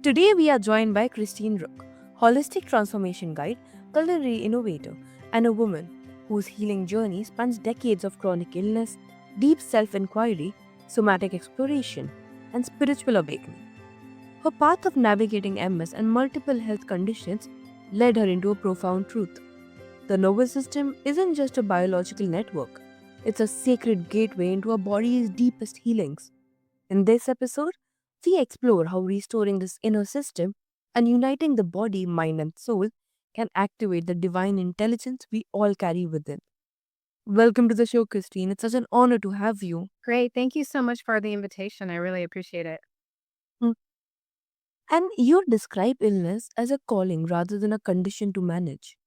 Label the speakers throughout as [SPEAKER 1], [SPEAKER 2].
[SPEAKER 1] Today we are joined by Christine Ruch, holistic transformation guide, culinary innovator, and a woman whose healing journey spans decades of chronic illness, deep self-inquiry, somatic exploration, and spiritual awakening. Her path of navigating MS and multiple health conditions led her into a profound truth. The nervous system isn't just a biological network, it's a sacred gateway into our body's deepest healings. In this episode, we explore how restoring this inner system and uniting the body, mind, and soul can activate the divine intelligence we all carry within. Welcome to the show, Christine. It's such an honor to have you.
[SPEAKER 2] Great. Thank you so much for the invitation. I really appreciate it.
[SPEAKER 1] Mm. And you describe illness as a calling rather than a condition to manage.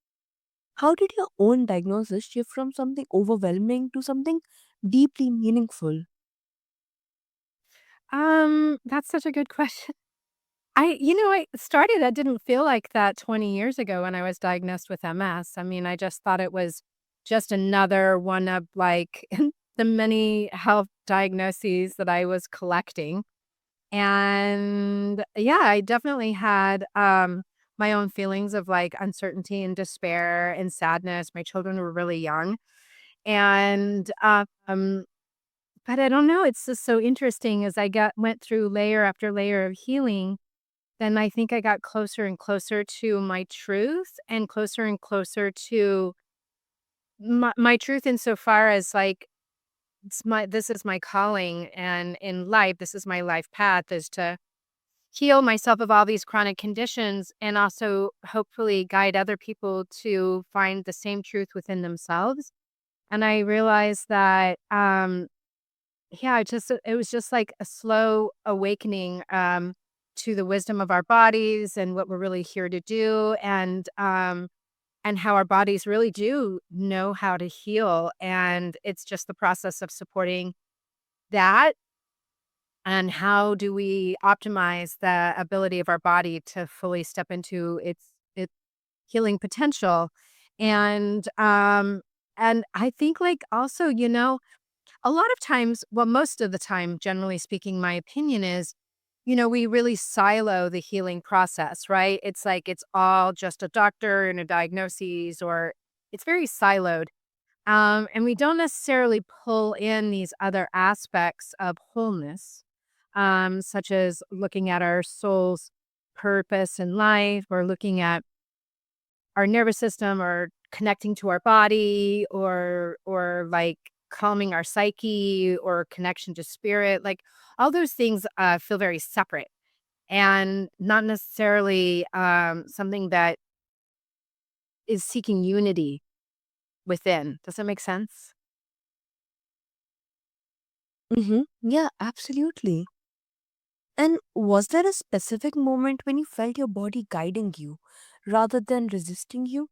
[SPEAKER 1] How did your own diagnosis shift from something overwhelming to something deeply meaningful?
[SPEAKER 2] That's such a good question. I didn't feel like that 20 years ago when I was diagnosed with MS. I mean, I just thought it was just another one of like the many health diagnoses that I was collecting. And yeah, I definitely had my own feelings of like uncertainty and despair and sadness. My children were really young. And but I don't know, it's just so interesting as I went through layer after layer of healing, then I think I got closer and closer to my truth and closer and closer to my truth insofar as like this is my calling and in life, this is my life path is to heal myself of all these chronic conditions and also hopefully guide other people to find the same truth within themselves. And I realized that yeah, it was just like a slow awakening, to the wisdom of our bodies and what we're really here to do, and how our bodies really do know how to heal, and it's just the process of supporting that, and how do we optimize the ability of our body to fully step into its healing potential, and, and I think, like, also, a lot of times, well, most of the time, generally speaking, my opinion is, we really silo the healing process, right? It's like it's all just a doctor and a diagnosis, or it's very siloed. And we don't necessarily pull in these other aspects of wholeness, such as looking at our soul's purpose in life, or looking at our nervous system, or connecting to our body, or like calming our psyche, or connection to spirit, like all those things feel very separate and not necessarily something that is seeking unity within. Does that make sense?
[SPEAKER 1] Yeah, absolutely. And was there a specific moment when you felt your body guiding you rather than resisting you?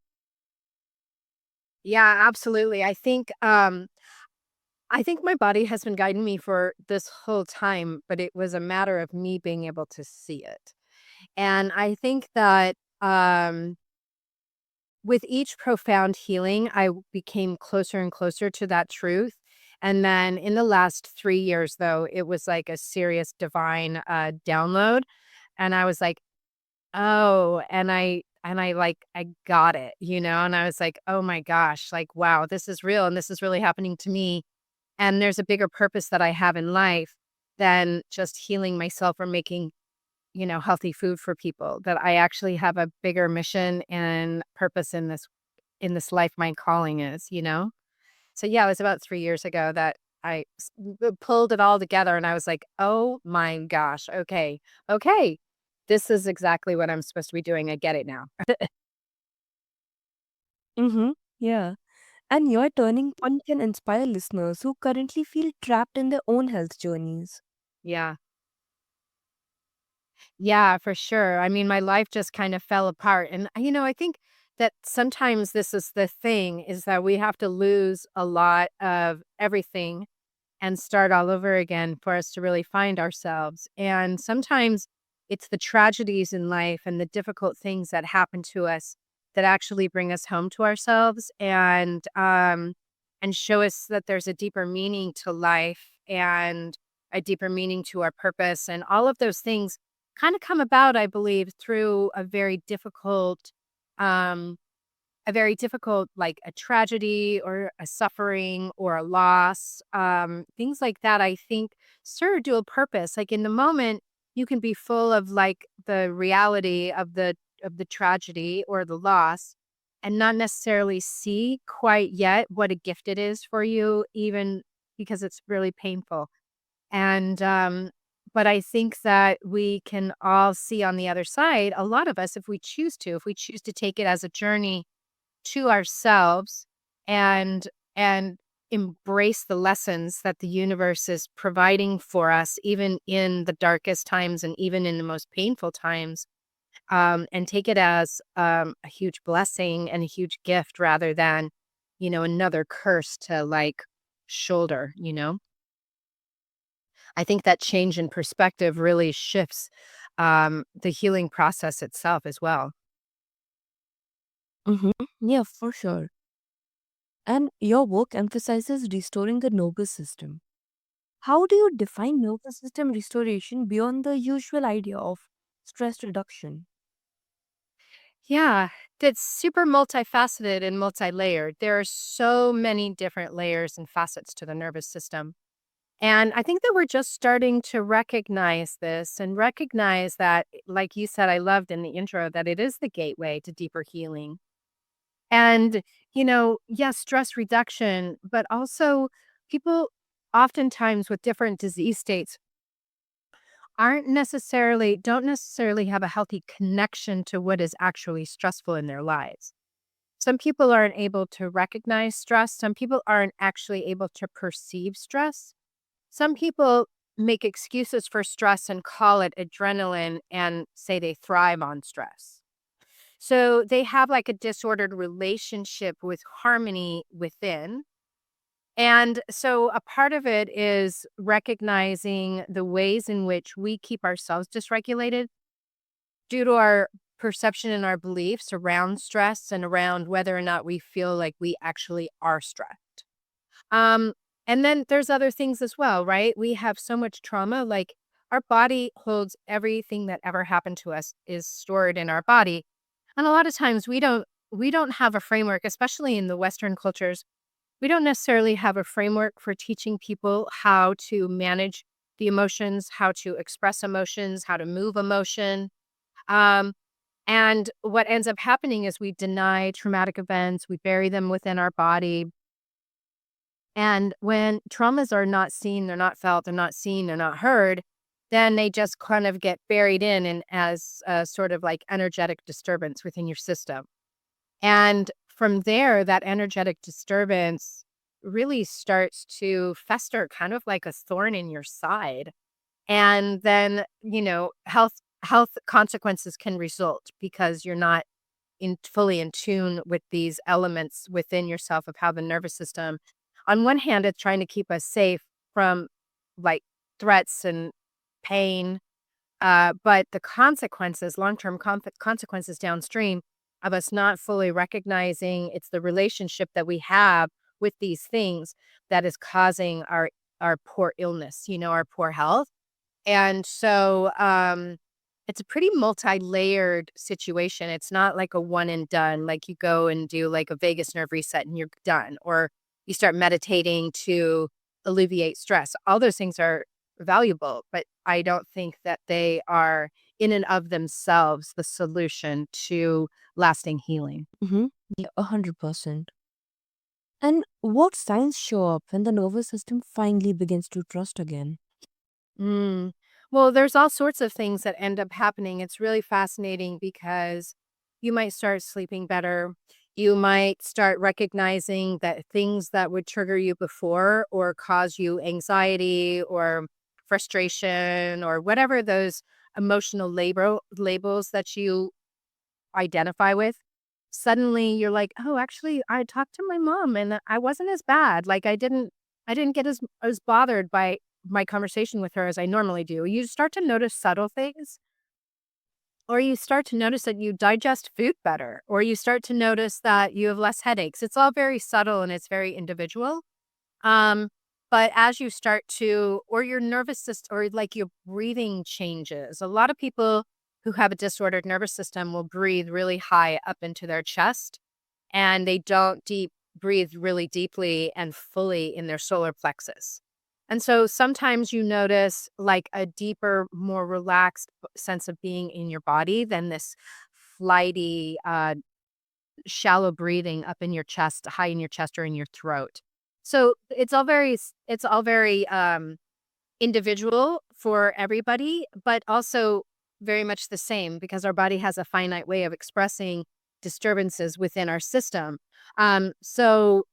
[SPEAKER 2] Yeah, absolutely. I think my body has been guiding me for this whole time, but it was a matter of me being able to see it. And I think that with each profound healing, I became closer and closer to that truth. And then in the last 3 years, though, it was like a serious divine download. And I was like, oh, and I like, I got it, and I was like, oh my gosh, like, wow, this is real. And this is really happening to me. And there's a bigger purpose that I have in life than just healing myself or making healthy food for people, that I actually have a bigger mission and purpose in this life my calling is. So, yeah, it was about 3 years ago that I pulled it all together, and I was like, "Oh my gosh, okay, okay. This is exactly what I'm supposed to be doing. I get it now."
[SPEAKER 1] Mm-hmm. Yeah. And your turning point can inspire listeners who currently feel trapped in their own health journeys.
[SPEAKER 2] Yeah. Yeah, for sure. I mean, my life just kind of fell apart, and, I think that sometimes this is the thing, is that we have to lose a lot of everything and start all over again for us to really find ourselves. And sometimes it's the tragedies in life and the difficult things that happen to us that actually bring us home to ourselves, and show us that there's a deeper meaning to life and a deeper meaning to our purpose, and all of those things kind of come about, I believe, through um, a very difficult, like a tragedy or a suffering or a loss, things like that, I think serve a dual purpose. Like in the moment, you can be full of like the reality of the tragedy or the loss and not necessarily see quite yet what a gift it is for you, even because it's really painful. And but I think that we can all see on the other side, a lot of us, if we choose to take it as a journey to ourselves and and embrace the lessons that the universe is providing for us, even in the darkest times and even in the most painful times, and take it as a huge blessing and a huge gift rather than, another curse to like shoulder. I think that change in perspective really shifts the healing process itself as well.
[SPEAKER 1] Mm-hmm. Yeah, for sure. And your work emphasizes restoring the nervous system. How do you define nervous system restoration beyond the usual idea of stress reduction?
[SPEAKER 2] Yeah, it's super multifaceted and multi-layered. There are so many different layers and facets to the nervous system. And I think that we're just starting to recognize this and recognize that, like you said, I loved in the intro, that it is the gateway to deeper healing. And, yes, stress reduction, but also people oftentimes with different disease states don't necessarily have a healthy connection to what is actually stressful in their lives. Some people aren't able to recognize stress. Some people aren't actually able to perceive stress. Some people make excuses for stress and call it adrenaline and say they thrive on stress. So they have like a disordered relationship with harmony within. And so a part of it is recognizing the ways in which we keep ourselves dysregulated due to our perception and our beliefs around stress and around whether or not we feel like we actually are stressed. Um, and then there's other things as well, right? We have so much trauma, like our body holds everything that ever happened to us is stored in our body. And a lot of times we don't have a framework, especially in the Western cultures. We don't necessarily have a framework for teaching people how to manage the emotions, how to express emotions, how to move emotion. Um, and what ends up happening is we deny traumatic events, we bury them within our body. And when traumas are not seen, they're not felt, they're not seen, they're not heard, then they just kind of get buried in and as a sort of like energetic disturbance within your system. And from there, that energetic disturbance really starts to fester kind of like a thorn in your side. And then, health consequences can result because you're not fully in tune with these elements within yourself of how the nervous system, on one hand, it's trying to keep us safe from like threats and pain, but the consequences, long-term consequences downstream of us not fully recognizing it's the relationship that we have with these things that is causing our poor illness, our poor health. And so it's a pretty multi-layered situation. It's not like a one and done, like you go and do like a vagus nerve reset and you're done, or you start meditating to alleviate stress. All those things are valuable, but I don't think that they are in and of themselves the solution to lasting healing.
[SPEAKER 1] Mm-hmm. Yeah, 100%. And what signs show up when the nervous system finally begins to trust again?
[SPEAKER 2] Mm. Well, there's all sorts of things that end up happening. It's really fascinating because you might start sleeping better. You might start recognizing that things that would trigger you before or cause you anxiety or frustration or whatever those emotional labels that you identify with. Suddenly you're like, "Oh, actually, I talked to my mom and I wasn't as bad. Like I didn't get as bothered by my conversation with her as I normally do." You start to notice subtle things, or you start to notice that you digest food better, or you start to notice that you have less headaches. It's all very subtle and it's very individual. Um, But as you start to, or your nervous system, or like your breathing changes. A lot of people who have a disordered nervous system will breathe really high up into their chest, and they don't breathe really deeply and fully in their solar plexus. And so sometimes you notice like a deeper, more relaxed sense of being in your body than this flighty, shallow breathing up in your chest, high in your chest or in your throat. So it's all very individual for everybody, but also very much the same because our body has a finite way of expressing disturbances within our system. So,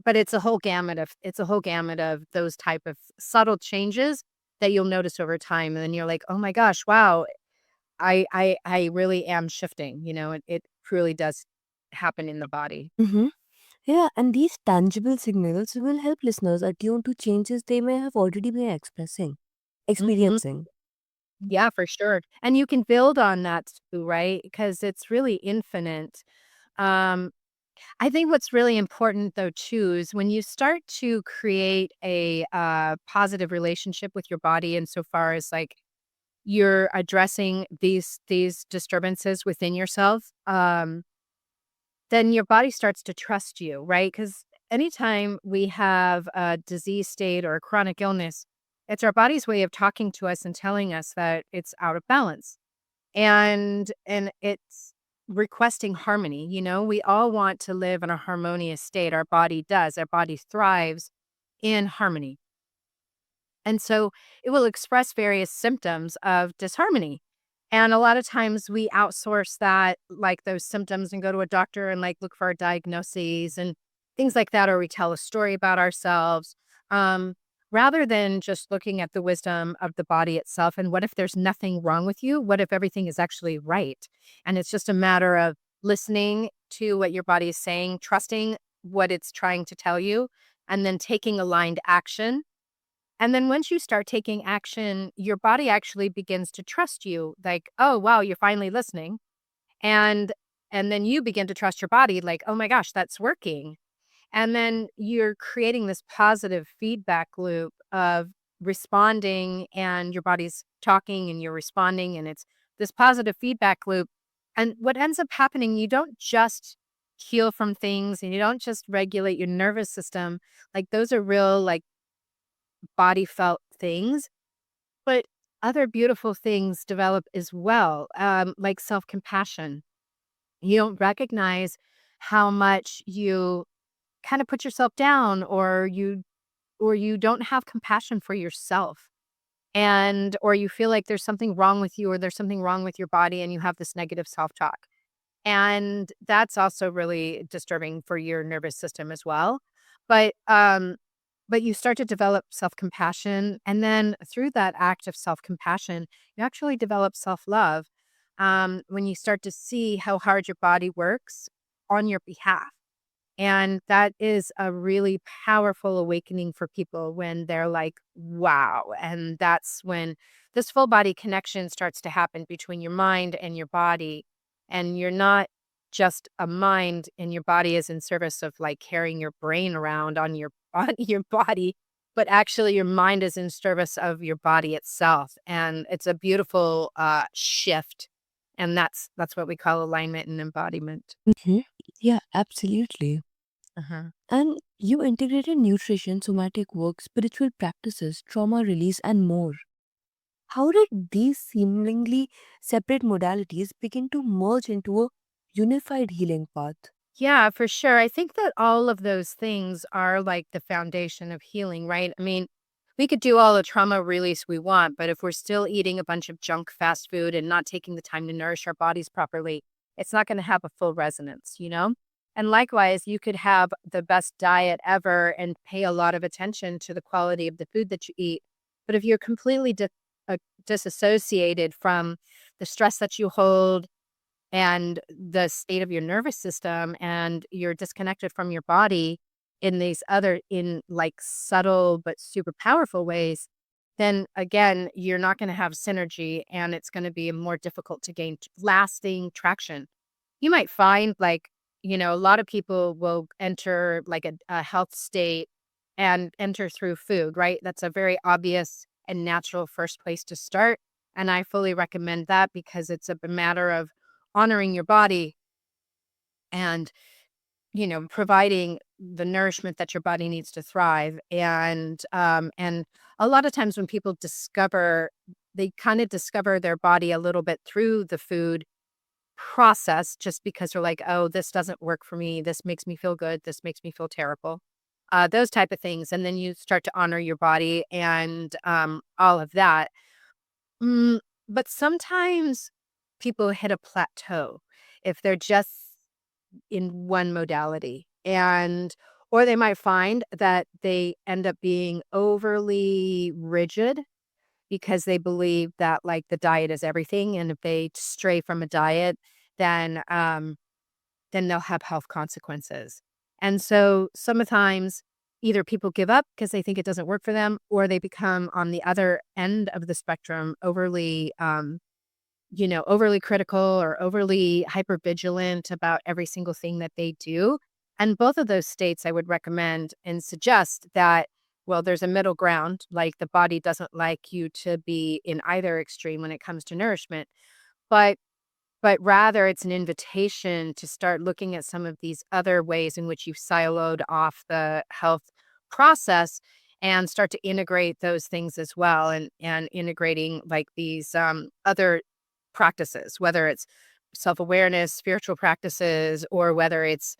[SPEAKER 2] but it's a whole gamut of those type of subtle changes that you'll notice over time. And then you're like, oh my gosh, wow, I really am shifting, it truly does happen in the body.
[SPEAKER 1] Mm-hmm. Yeah, and these tangible signals will help listeners attune to changes they may have already been
[SPEAKER 2] Mhm.
[SPEAKER 1] experiencing.
[SPEAKER 2] Yeah, for sure. And you can build on that too, right? Because it's really infinite. Um, I think what's really important though too is when you start to create a positive relationship with your body insofar as like you're addressing these disturbances within yourself, then your body starts to trust you, right? Because anytime we have a disease state or a chronic illness, it's our body's way of talking to us and telling us that it's out of balance. And it's requesting harmony. We all want to live in a harmonious state. Our body does. Our body thrives in harmony. And so it will express various symptoms of disharmony. And a lot of times we outsource that, like those symptoms, and go to a doctor and like look for our diagnoses and things like that, or we tell a story about ourselves, um, rather than just looking at the wisdom of the body itself. And what if there's nothing wrong with you? What if everything is actually right? And it's just a matter of listening to what your body is saying, trusting what it's trying to tell you, and then taking aligned action. And then once you start taking action, your body actually begins to trust you. Like, oh wow, you're finally listening. And and then you begin to trust your body, like, oh my gosh, that's working. And then you're creating this positive feedback loop of responding, and your body's talking and you're responding, and it's this positive feedback loop. And what ends up happening, you don't just heal from things and you don't just regulate your nervous system. Like those are real like body felt things, but other beautiful things develop as well, like self compassion. You don't recognize how much you kind of put yourself down, or you don't have compassion for yourself, and or you feel like there's something wrong with you, or there's something wrong with your body, and you have this negative self talk. And that's also really disturbing for your nervous system as well. But, but you start to develop self-compassion, and then through that act of self-compassion, you actually develop self-love, when you start to see how hard your body works on your behalf. And that is a really powerful awakening for people when they're like, wow. And that's when this full body connection starts to happen between your mind and your body. And you're not just a mind, and your body is in service of like carrying your brain around on your on your body, but actually your mind is in service of your body itself. And it's a beautiful shift. And that's what we call alignment and embodiment.
[SPEAKER 1] Mhm. Yeah, absolutely.
[SPEAKER 2] Uh-huh.
[SPEAKER 1] And you integrated nutrition, somatic work, spiritual practices, trauma release, and more. How did these seemingly separate modalities begin to merge into a unified healing path?
[SPEAKER 2] Yeah, for sure. I think that all of those things are like the foundation of healing, right? I mean, we could do all the trauma release we want, but if we're still eating a bunch of junk fast food and not taking the time to nourish our bodies properly, it's not going to have a full resonance. And likewise, you could have the best diet ever and pay a lot of attention to the quality of the food that you eat. But if you're completely disassociated from the stress that you hold, and the state of your nervous system, and you're disconnected from your body in like subtle but super powerful ways, then again, you're not going to have synergy, and it's going to be more difficult to gain lasting traction. You might find like, a lot of people will enter like a health state and enter through food, right? That's a very obvious and natural first place to start. And I fully recommend that because it's a matter of honoring your body and, providing the nourishment that your body needs to thrive. And a lot of times when people they kind of discover their body a little bit through the food process, just because they're like, oh, this doesn't work for me. This makes me feel good. This makes me feel terrible. Those type of things. And then you start to honor your body and all of that. Mm, but sometimes people hit a plateau if they're just in one modality. Or they might find that they end up being overly rigid because they believe that, like, the diet is everything, and if they stray from a diet, then, um, then they'll have health consequences. And so sometimes either people give up because they think it doesn't work for them, or they become on the other end of the spectrum overly critical or overly hypervigilant about every single thing that they do. And both of those states I would recommend and suggest that, well, there's a middle ground. Like, the body doesn't like you to be in either extreme when it comes to nourishment, but rather it's an invitation to start looking at some of these other ways in which you've siloed off the health process and start to integrate those things as well, and integrating, like, these other practices, whether it's self-awareness, spiritual practices, or whether it's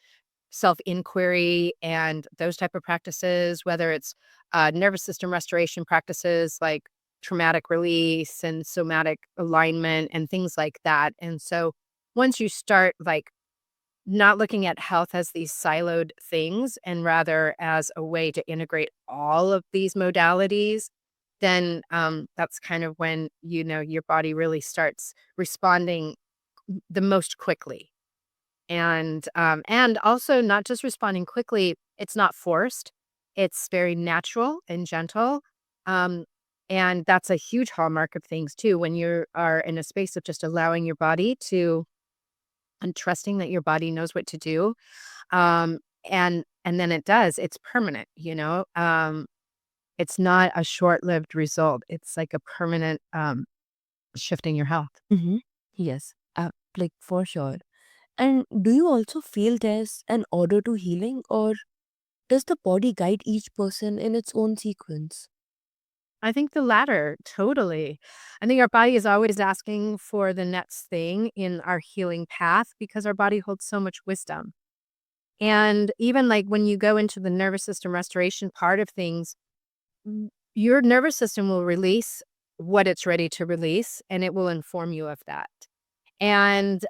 [SPEAKER 2] self-inquiry and those type of practices, whether it's nervous system restoration practices like traumatic release and somatic alignment and things like that. And so once you start, like, not looking at health as these siloed things and rather as a way to integrate all of these modalities, then that's kind of when, your body really starts responding the most quickly. And also not just responding quickly, it's not forced. It's very natural and gentle. Um, and that's a huge hallmark of things too, when you are in a space of just allowing your body to and trusting that your body knows what to do. Um, and then it does. It's permanent. It's not a short-lived result. It's like a permanent shift in your health.
[SPEAKER 1] Mm-hmm. Yes, like for sure. And do you also feel there's an order to healing, or does the body guide each person in its own sequence?
[SPEAKER 2] I think the latter, totally. I think our body is always asking for the next thing in our healing path because our body holds so much wisdom. And even, like, when you go into the nervous system restoration part of things, your nervous system will release what it's ready to release, and it will inform you of that. And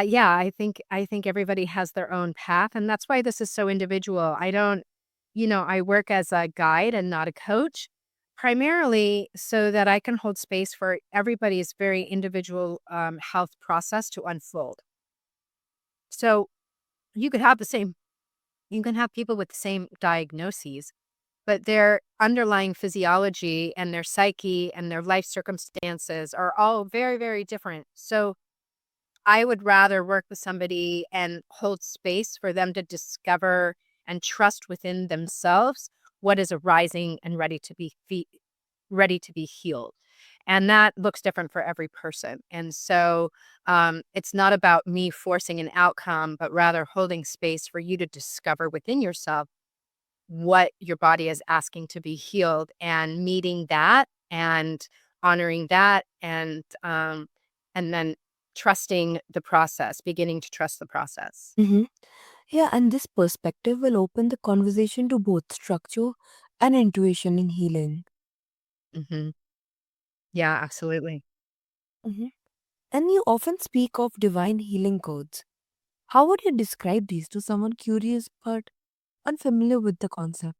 [SPEAKER 2] yeah, I think everybody has their own path, and that's why this is so individual. I don't, I work as a guide and not a coach, primarily so that I can hold space for everybody's very individual health process to unfold. So you could have the same, you can have people with the same diagnoses, but their underlying physiology and their psyche and their life circumstances are all very, very different. So I would rather work with somebody and hold space for them to discover and trust within themselves what is arising and ready to be healed. And that looks different for every person. And so it's not about me forcing an outcome, but rather holding space for you to discover within yourself what your body is asking to be healed, and meeting that and honoring that, and then trusting the process, beginning to trust the process.
[SPEAKER 1] Mm-hmm. Yeah, and this perspective will open the conversation to both structure and intuition in healing.
[SPEAKER 2] Hmm. Yeah, absolutely.
[SPEAKER 1] Mhm. And you often speak of divine healing codes. How would you describe these to someone curious but unfamiliar with the concept?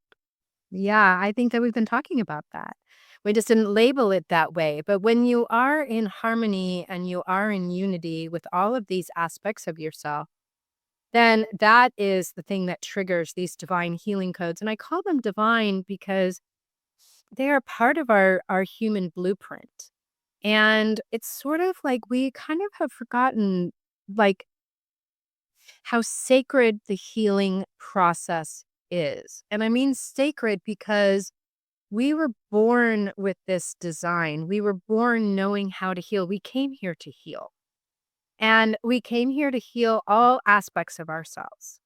[SPEAKER 2] Yeah, I think that we've been talking about that. We just didn't label it that way. But when you are in harmony and you are in unity with all of these aspects of yourself, then that is the thing that triggers these divine healing codes. And I call them divine because they are part of our human blueprint. And it's sort of like we kind of have forgotten, like, how sacred the healing process is. And I mean sacred because we were born with this design. We were born knowing how to heal. We came here to heal. And we came here to heal all aspects of ourselves.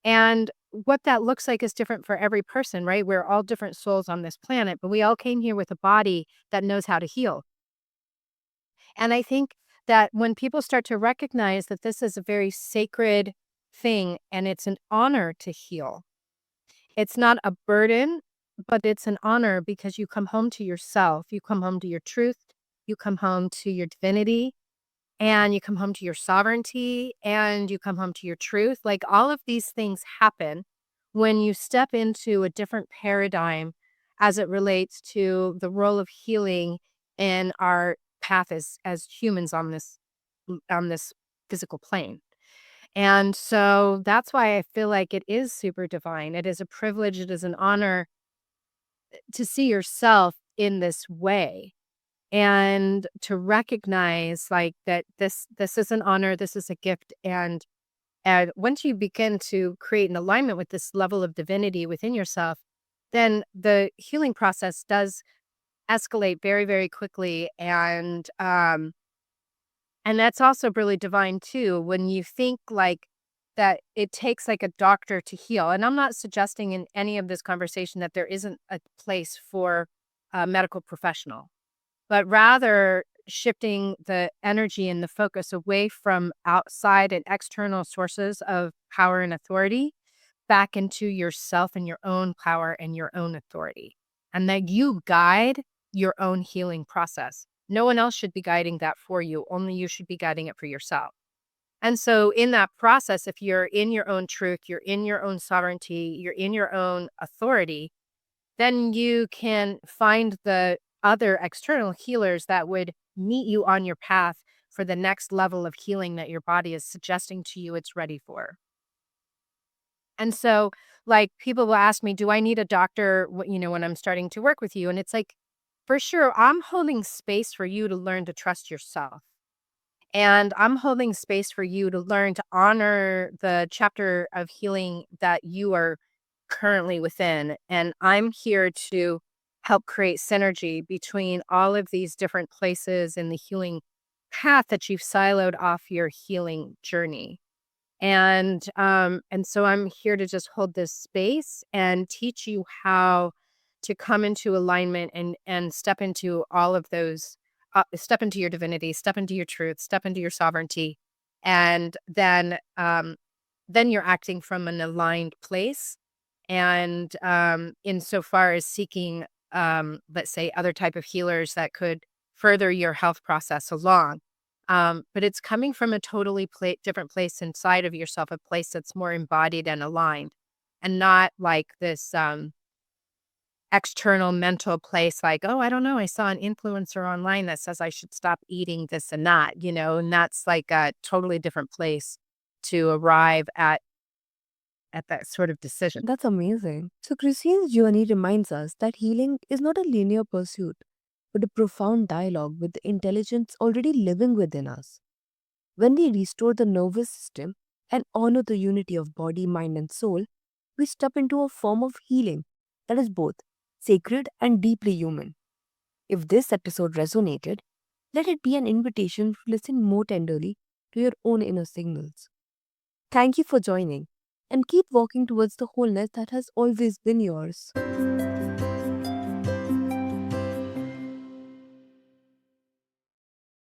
[SPEAKER 2] And what that looks like is different for every person, right? We're all different souls on this planet, but we all came here with a body that knows how to heal. And I think that when people start to recognize that this is a very sacred thing and it's an honor to heal, it's not a burden, but it's an honor because you come home to yourself, you come home to your truth, you come home to your divinity, and you come home to your sovereignty, and you come home to your truth. Like all of these things happen when you step into a different paradigm as it relates to the role of healing in our path as humans on this physical plane. And so that's why I feel like it is super divine. It is a privilege, it is an honor to see yourself in this way and to recognize like that this is an honor, this is a gift. And once you begin to create an alignment with this level of divinity within yourself, then the healing process does escalate very, very quickly. And that's also really divine too, when you think like that it takes like a doctor to heal. And I'm not suggesting in any of this conversation that there isn't a place for a medical professional, but rather shifting the energy and the focus away from outside and external sources of power and authority back into yourself and your own power and your own authority. And that you guide your own healing process. No one else should be guiding that for you. Only you should be guiding it for yourself. And so, in that process, if you're in your own truth, you're in your own sovereignty, you're in your own authority, then you can find the other external healers that would meet you on your path for the next level of healing that your body is suggesting to you it's ready for. And so, like, people will ask me, do I need a doctor, when I'm starting to work with you? And it's like, for sure, I'm holding space for you to learn to trust yourself. And I'm holding space for you to learn to honor the chapter of healing that you are currently within. And I'm here to help create synergy between all of these different places in the healing path that you've siloed off your healing journey. And so I'm here to just hold this space and teach you how to come into alignment and step into all of those, step into your divinity, step into your truth, step into your sovereignty, and then you're acting from an aligned place. And insofar as seeking, let's say, other type of healers that could further your health process along. But it's coming from a totally different place inside of yourself, a place that's more embodied and aligned, and not like this external mental place like, oh, I don't know, I saw an influencer online that says I should stop eating this and that, and that's like a totally different place to arrive at that sort of decision.
[SPEAKER 1] That's amazing. So, Christine's journey reminds us that healing is not a linear pursuit, but a profound dialogue with the intelligence already living within us. When we restore the nervous system and honor the unity of body, mind, and soul, we step into a form of healing that is both sacred and deeply human. If this episode resonated, let it be an invitation to listen more tenderly to your own inner signals. Thank you for joining and keep walking towards the wholeness that has always been yours.